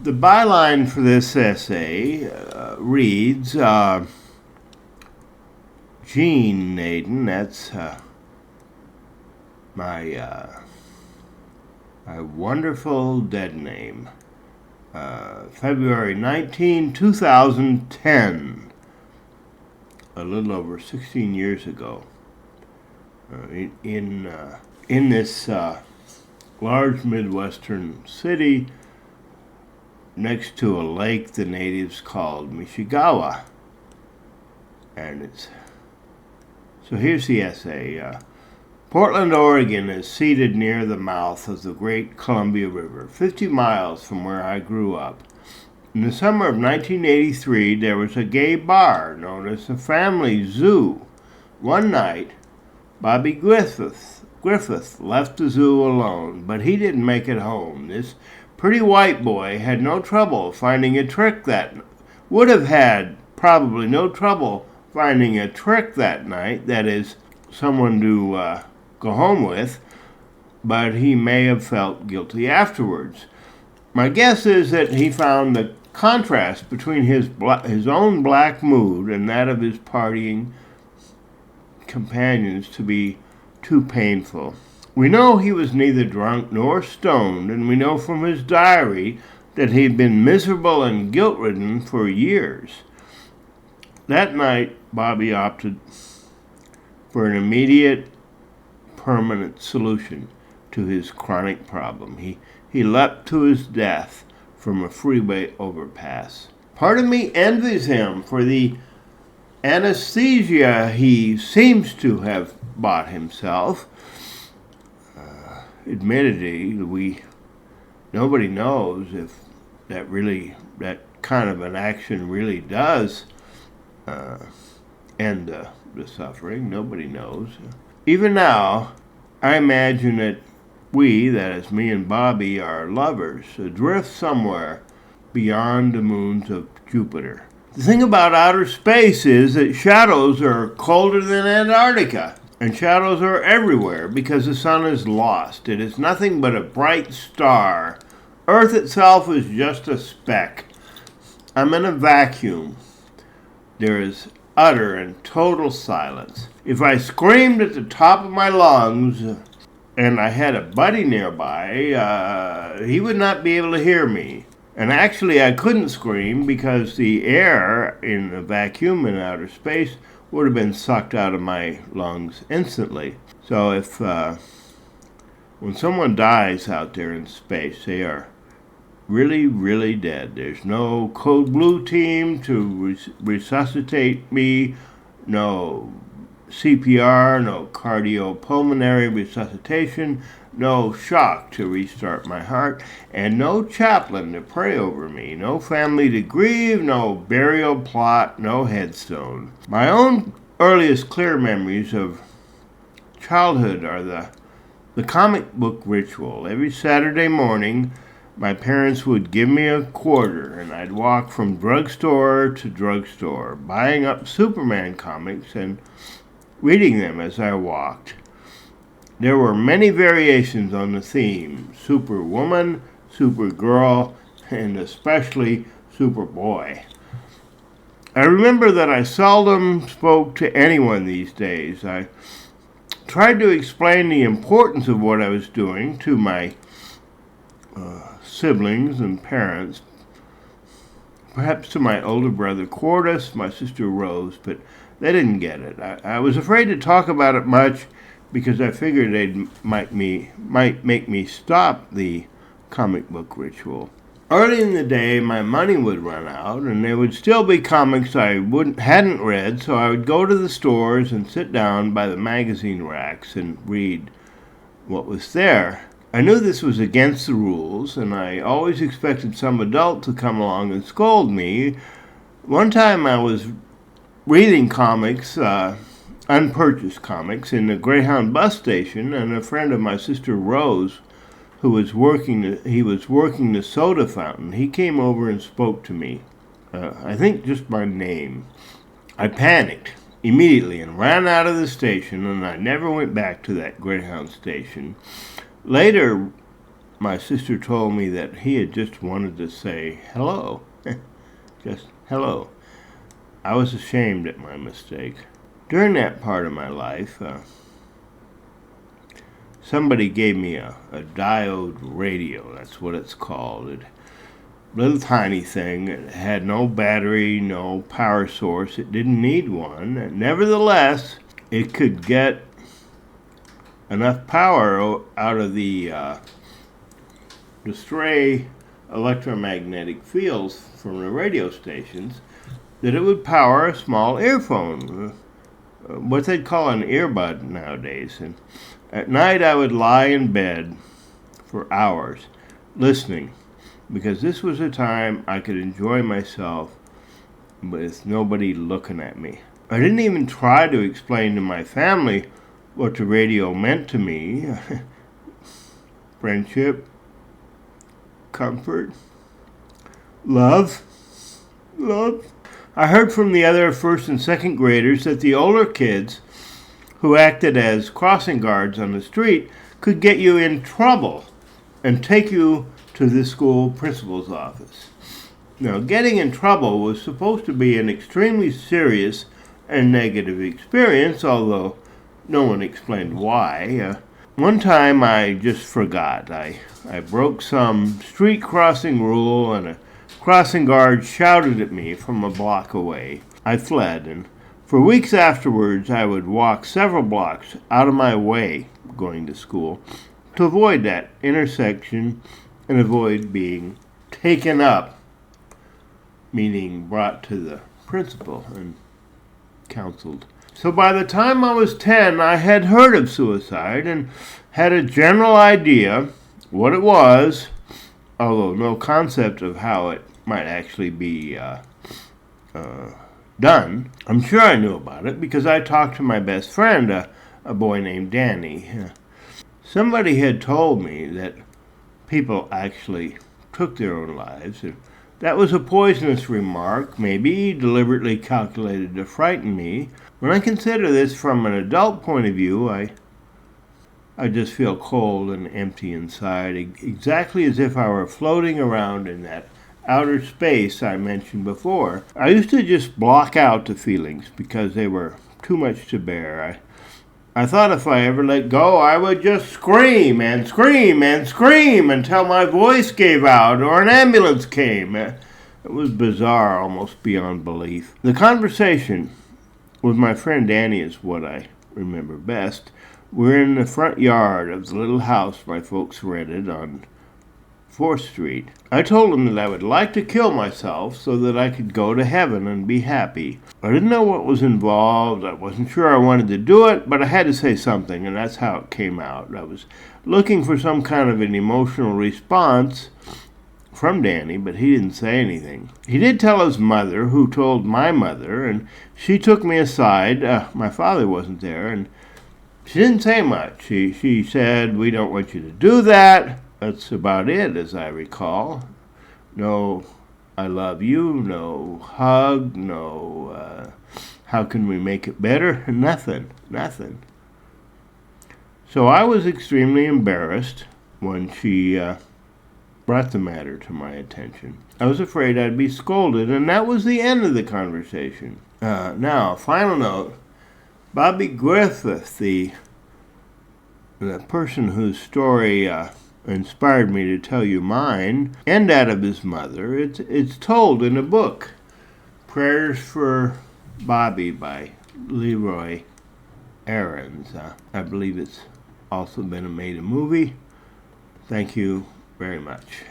The byline for this essay reads, Gene Naden, that's my wonderful dead name. February 19, 2010, a little over 16 years ago, in this large Midwestern city next to a lake the natives called Mishigawa. And so here's the essay. Portland, Oregon is seated near the mouth of the great Columbia River, 50 miles from where I grew up. In the summer of 1983, there was a gay bar known as the Family Zoo. One night, Bobby Griffith left the zoo alone, but he didn't make it home. This pretty white boy had no trouble finding a trick would have had probably no trouble finding a trick that night, that is, someone to go home with, but he may have felt guilty afterwards. My guess is that he found the contrast between his own black mood and that of his partying companions to be too painful. We know he was neither drunk nor stoned, and we know from his diary that he'd been miserable and guilt-ridden for years. That night, Bobby opted for an immediate, permanent solution to his chronic problem. He leapt to his death from a freeway overpass. Part of me envies him for the anesthesia he seems to have bought himself. Admittedly, nobody knows if that kind of an action really does end the suffering. Nobody knows. Even now, I imagine that we, that is me and Bobby, are lovers, adrift somewhere beyond the moons of Jupiter. The thing about outer space is that shadows are colder than Antarctica, and shadows are everywhere because the sun is lost. It is nothing but a bright star. Earth itself is just a speck. I'm in a vacuum. There is utter and total silence. If I screamed at the top of my lungs and I had a buddy nearby, he would not be able to hear me. And actually, I couldn't scream because the air in the vacuum in outer space would have been sucked out of my lungs instantly. So if when someone dies out there in space, they are really, really dead. There's no Code Blue team to resuscitate me, no CPR, no cardiopulmonary resuscitation, no shock to restart my heart, and no chaplain to pray over me, no family to grieve, no burial plot, no headstone. My own earliest clear memories of childhood are the comic book ritual. Every Saturday morning, my parents would give me a quarter, and I'd walk from drugstore to drugstore, buying up Superman comics and reading them as I walked. There were many variations on the theme: Superwoman, Supergirl, and especially Superboy. I remember that I seldom spoke to anyone these days. I tried to explain the importance of what I was doing to my siblings and parents, perhaps to my older brother Cordus, my sister Rose, but they didn't get it. I was afraid to talk about it much because I figured they might make me stop the comic book ritual. Early in the day, my money would run out, and there would still be comics I hadn't read, so I would go to the stores and sit down by the magazine racks and read what was there. I knew this was against the rules, and I always expected some adult to come along and scold me. One time I was reading comics, unpurchased comics, in the Greyhound bus station, and a friend of my sister Rose, who was working the soda fountain, he came over and spoke to me. I think just my name. I panicked immediately and ran out of the station, and I never went back to that Greyhound station. Later, my sister told me that he had just wanted to say hello. Just hello. I was ashamed at my mistake. During that part of my life, somebody gave me a diode radio. That's what it's called. It little tiny thing. It had no battery, no power source. It didn't need one. Nevertheless, it could get enough power out of the stray electromagnetic fields from the radio stations that it would power a small earphone, what they'd call an earbud nowadays. And at night I would lie in bed for hours listening, because this was a time I could enjoy myself with nobody looking at me. I didn't even try to explain to my family what the radio meant to me. Friendship, comfort, love. I heard from the other first and second graders that the older kids who acted as crossing guards on the street could get you in trouble and take you to the school principal's office. Now, getting in trouble was supposed to be an extremely serious and negative experience, although no one explained why. One time I just forgot. I broke some street crossing rule, and a crossing guard shouted at me from a block away. I fled, and for weeks afterwards I would walk several blocks out of my way going to school to avoid that intersection and avoid being taken up, meaning brought to the principal and counseled. So by the time I was 10, I had heard of suicide and had a general idea what it was, although no concept of how it might actually be done. I'm sure I knew about it because I talked to my best friend, a boy named Danny. Somebody had told me that people actually took their own lives. That was a poisonous remark, maybe deliberately calculated to frighten me. When I consider this from an adult point of view, I just feel cold and empty inside, exactly as if I were floating around in that outer space I mentioned before. I used to just block out the feelings because they were too much to bear. I thought if I ever let go, I would just scream and scream and scream until my voice gave out or an ambulance came. It was bizarre, almost beyond belief. The conversation with my friend Danny is what I remember best. We're in the front yard of the little house my folks rented on 4th Street. I told him that I would like to kill myself so that I could go to heaven and be happy. I didn't know what was involved. I wasn't sure I wanted to do it, but I had to say something, and that's how it came out. I was looking for some kind of an emotional response from Danny, but he didn't say anything. He did tell his mother, who told my mother, and she took me aside. My father wasn't there, and she didn't say much. She said, "We don't want you to do that." That's about it, as I recall. No, I love you, no hug, no, how can we make it better? Nothing. So I was extremely embarrassed when she brought the matter to my attention. I was afraid I'd be scolded, and that was the end of the conversation. Now, final note, Bobby Griffith, the person whose story inspired me to tell you mine, and that of his mother, it's told in a book, Prayers for Bobby by Leroy Aarons. I believe it's also been made a movie. Thank you very much.